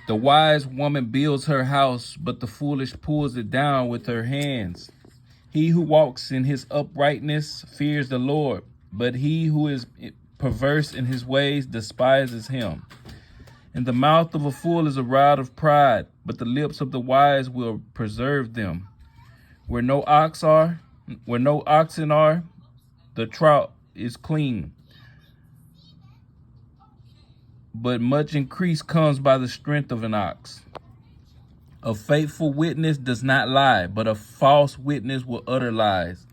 The wise woman builds her house, but the foolish pulls it down with her hands. He who walks in his uprightness fears the Lord, but he who is perverse in his ways despises him. In the mouth of a fool is a rod of pride, but the lips of the wise will preserve them. Where no oxen are, the trough is clean. But much increase comes by the strength of an ox. A faithful witness does not lie, but a false witness will utter lies.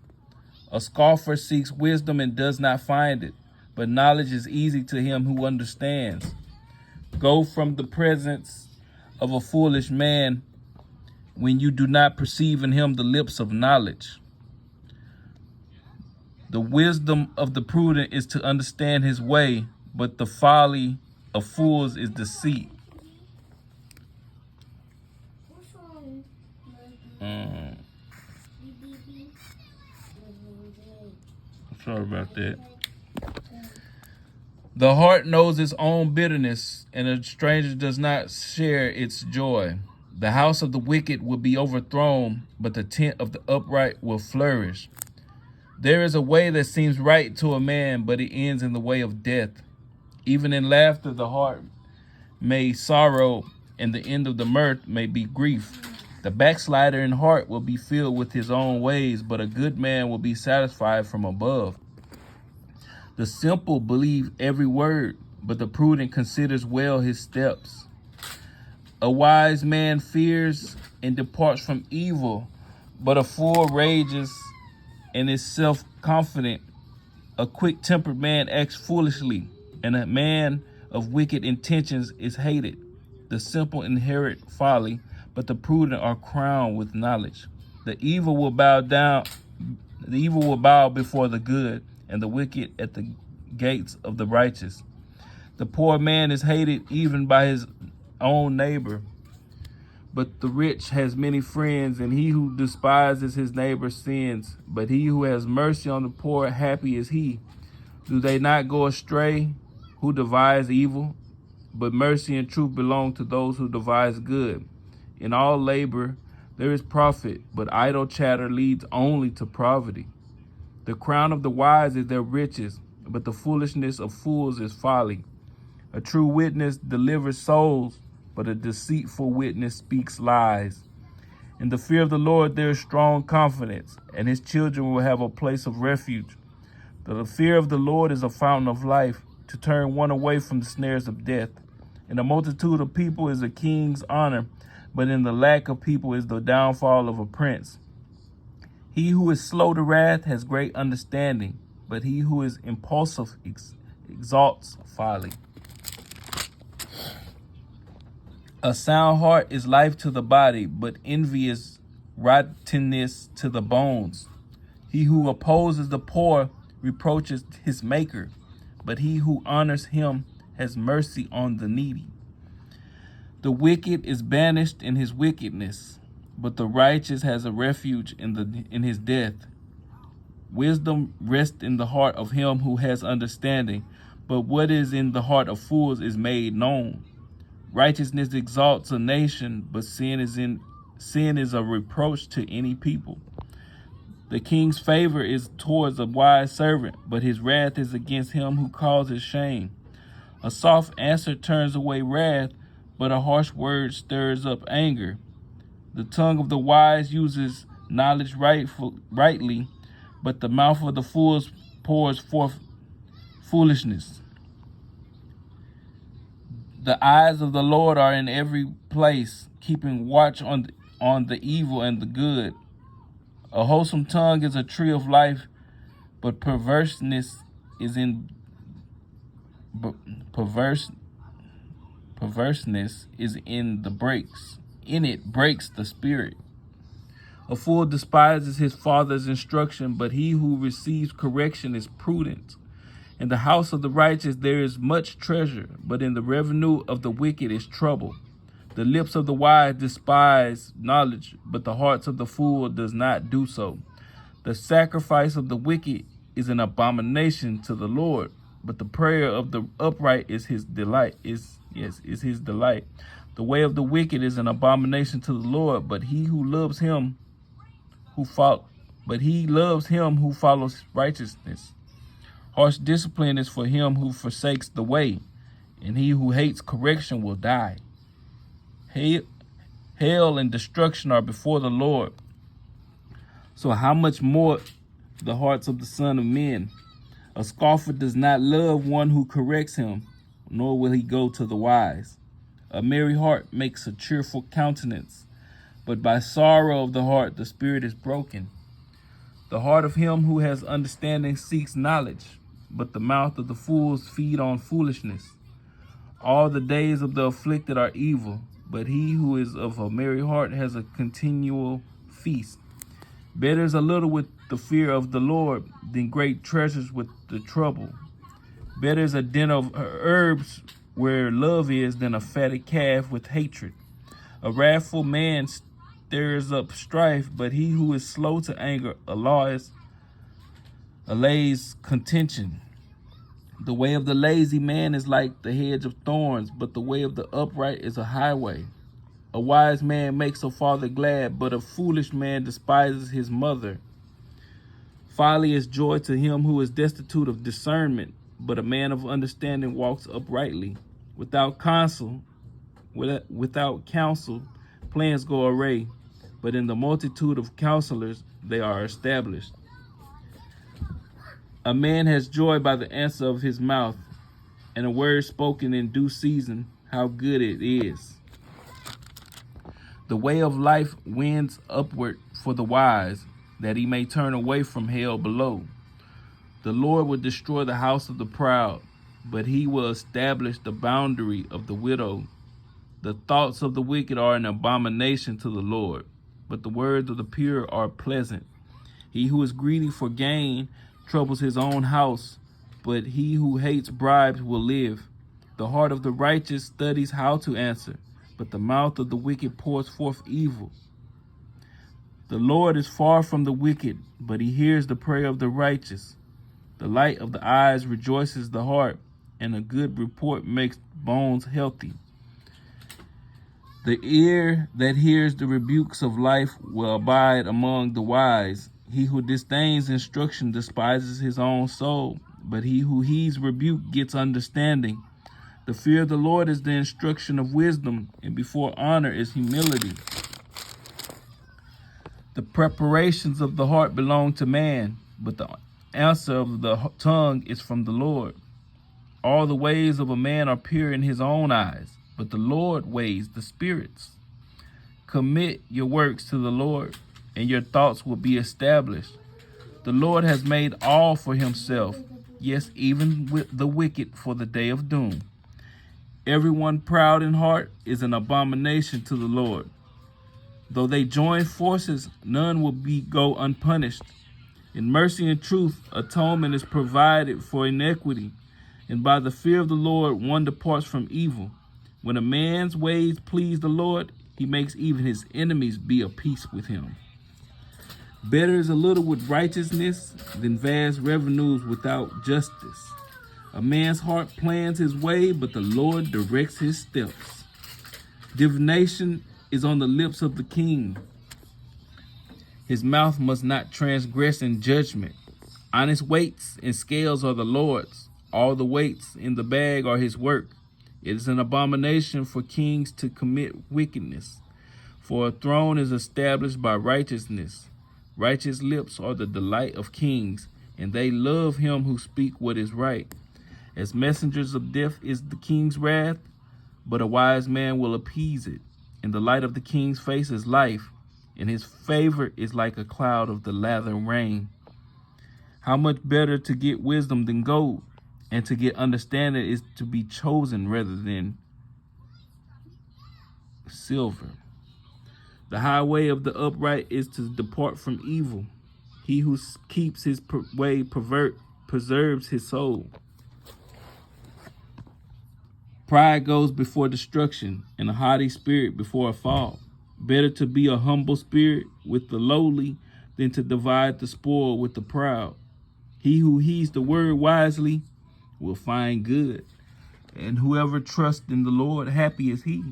A scoffer seeks wisdom and does not find it, but knowledge is easy to him who understands. Go from the presence of a foolish man when you do not perceive in him the lips of knowledge. The wisdom of the prudent is to understand his way, but the folly of fools is deceit. Sorry about that. The heart knows its own bitterness, and a stranger does not share its joy. The house of the wicked will be overthrown, but the tent of the upright will flourish. There is a way that seems right to a man, but it ends in the way of death. Even in laughter, the heart may sorrow, and the end of the mirth may be grief. The backslider in heart will be filled with his own ways, but a good man will be satisfied from above. The simple believe every word, but the prudent considers well his steps. A wise man fears and departs from evil, but a fool rages and is self-confident. A quick-tempered man acts foolishly, and a man of wicked intentions is hated. The simple inherit folly, but the prudent are crowned with knowledge. The evil will bow before the good, and the wicked at the gates of the righteous. The poor man is hated even by his own neighbor, but the rich has many friends, and he who despises his neighbor sins. But he who has mercy on the poor, happy is he. Do they not go astray who devise evil? But mercy and truth belong to those who devise good. In all labor there is profit, but idle chatter leads only to poverty. The crown of the wise is their riches, but the foolishness of fools is folly. A true witness delivers souls, but a deceitful witness speaks lies. In the fear of the Lord there is strong confidence, and his children will have a place of refuge. The fear of the Lord is a fountain of life, to turn one away from the snares of death. In a multitude of people is a king's honor, but in the lack of people is the downfall of a prince. He who is slow to wrath has great understanding, but he who is impulsive exalts folly. A sound heart is life to the body, but envy is rottenness to the bones. He who opposes the poor reproaches his maker, but he who honors him has mercy on the needy. The wicked is banished in his wickedness, but the righteous has a refuge in his death. Wisdom rests in the heart of him who has understanding, but what is in the heart of fools is made known. Righteousness exalts a nation, but sin is a reproach to any people. The king's favor is towards a wise servant, but his wrath is against him who causes shame. A soft answer turns away wrath, but a harsh word stirs up anger. The tongue of the wise uses knowledge rightly, but the mouth of the fools pours forth foolishness. The eyes of the Lord are in every place, keeping watch on the evil and the good. A wholesome tongue is a tree of life, but perverseness is in the breaks. In it breaks the spirit. A fool despises his father's instruction, but he who receives correction is prudent. In the house of the righteous there is much treasure, but in the revenue of the wicked is trouble. The lips of the wise despise knowledge, but the hearts of the fool does not do so. The sacrifice of the wicked is an abomination to the Lord, but the prayer of the upright is his delight. Yes, is his delight. The way of the wicked is an abomination to the Lord, but he loves him who follows righteousness. Harsh discipline is for him who forsakes the way, and he who hates correction will die. Hell and destruction are before the Lord. So how much more the hearts of the Son of Men? A scoffer does not love one who corrects him, nor will he go to the wise. A merry heart makes a cheerful countenance, but by sorrow of the heart the spirit is broken. The heart of him who has understanding seeks knowledge, but the mouth of the fools feed on foolishness. All the days of the afflicted are evil, but he who is of a merry heart has a continual feast. Better is a little with the fear of the Lord than great treasures with the trouble. Better is a den of herbs where love is than a fatted calf with hatred. A wrathful man stirs up strife, but he who is slow to anger allays contention. The way of the lazy man is like the hedge of thorns, but the way of the upright is a highway. A wise man makes a father glad, but a foolish man despises his mother. Folly is joy to him who is destitute of discernment, but a man of understanding walks uprightly. Without counsel, plans go awry, but in the multitude of counselors they are established. A man has joy by the answer of his mouth, and a word spoken in due season, how good it is. The way of life wends upward for the wise, that he may turn away from hell below. The Lord will destroy the house of the proud, but he will establish the boundary of the widow. The thoughts of the wicked are an abomination to the Lord, but the words of the pure are pleasant. He who is greedy for gain troubles his own house, but he who hates bribes will live. The heart of the righteous studies how to answer, but the mouth of the wicked pours forth evil. The Lord is far from the wicked, but he hears the prayer of the righteous. The light of the eyes rejoices the heart, and a good report makes bones healthy. The ear that hears the rebukes of life will abide among the wise. He who disdains instruction despises his own soul, but he who heeds rebuke gets understanding. The fear of the Lord is the instruction of wisdom, and before honor is humility. The preparations of the heart belong to man, but the answer of the tongue is from the Lord. All the ways of a man are pure in his own eyes, but the Lord weighs the spirits. Commit your works to the Lord, and your thoughts will be established. The Lord has made all for himself, yes, even with the wicked for the day of doom. Everyone proud in heart is an abomination to the Lord. Though they join forces, none will go unpunished. In mercy and truth, atonement is provided for iniquity, and by the fear of the Lord one departs from evil. When a man's ways please the Lord, he makes even his enemies be at peace with him. Better is a little with righteousness than vast revenues without justice. A man's heart plans his way, but the Lord directs his steps. Divination is on the lips of the king. His mouth must not transgress in judgment. Honest weights and scales are the Lord's. All the weights in the bag are his work. It is an abomination for kings to commit wickedness, for a throne is established by righteousness. Righteous lips are the delight of kings, and they love him who speak what is right. As messengers of death is the king's wrath, but a wise man will appease it. In the light of the king's face is life, and his favor is like a cloud of the lathering rain. How much better to get wisdom than gold, and to get understanding is to be chosen rather than silver. The highway of the upright is to depart from evil. He who keeps his way preserves his soul. Pride goes before destruction, and a haughty spirit before a fall. Better to be a humble spirit with the lowly than to divide the spoil with the proud. He who heeds the word wisely will find good, and whoever trusts in the Lord, happy is he.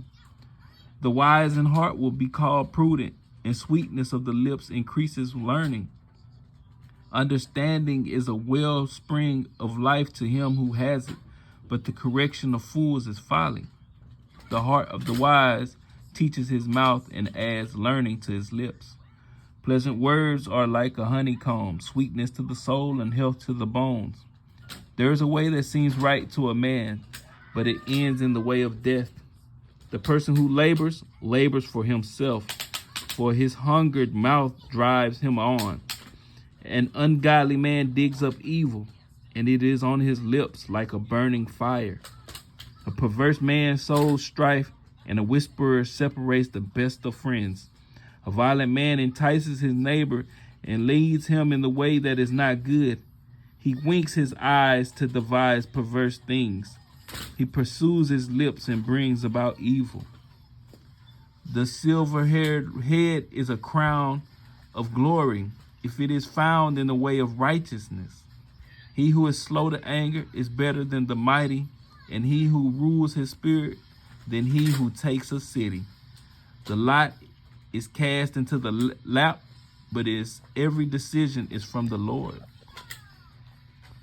The wise in heart will be called prudent, and sweetness of the lips increases learning. Understanding is a wellspring of life to him who has it, but the correction of fools is folly. The heart of the wise teaches his mouth and adds learning to his lips. Pleasant words are like a honeycomb, sweetness to the soul and health to the bones. There is a way that seems right to a man, but it ends in the way of death. The person who labors for himself, for his hungered mouth drives him on. An ungodly man digs up evil, and it is on his lips like a burning fire. A perverse man sows strife, and a whisperer separates the best of friends. A violent man entices his neighbor and leads him in the way that is not good. He winks his eyes to devise perverse things. He pursues his lips and brings about evil. The silver-haired head is a crown of glory if it is found in the way of righteousness. He who is slow to anger is better than the mighty, and he who rules his spirit than he who takes a city. The lot is cast into the lap, but every decision is from the Lord.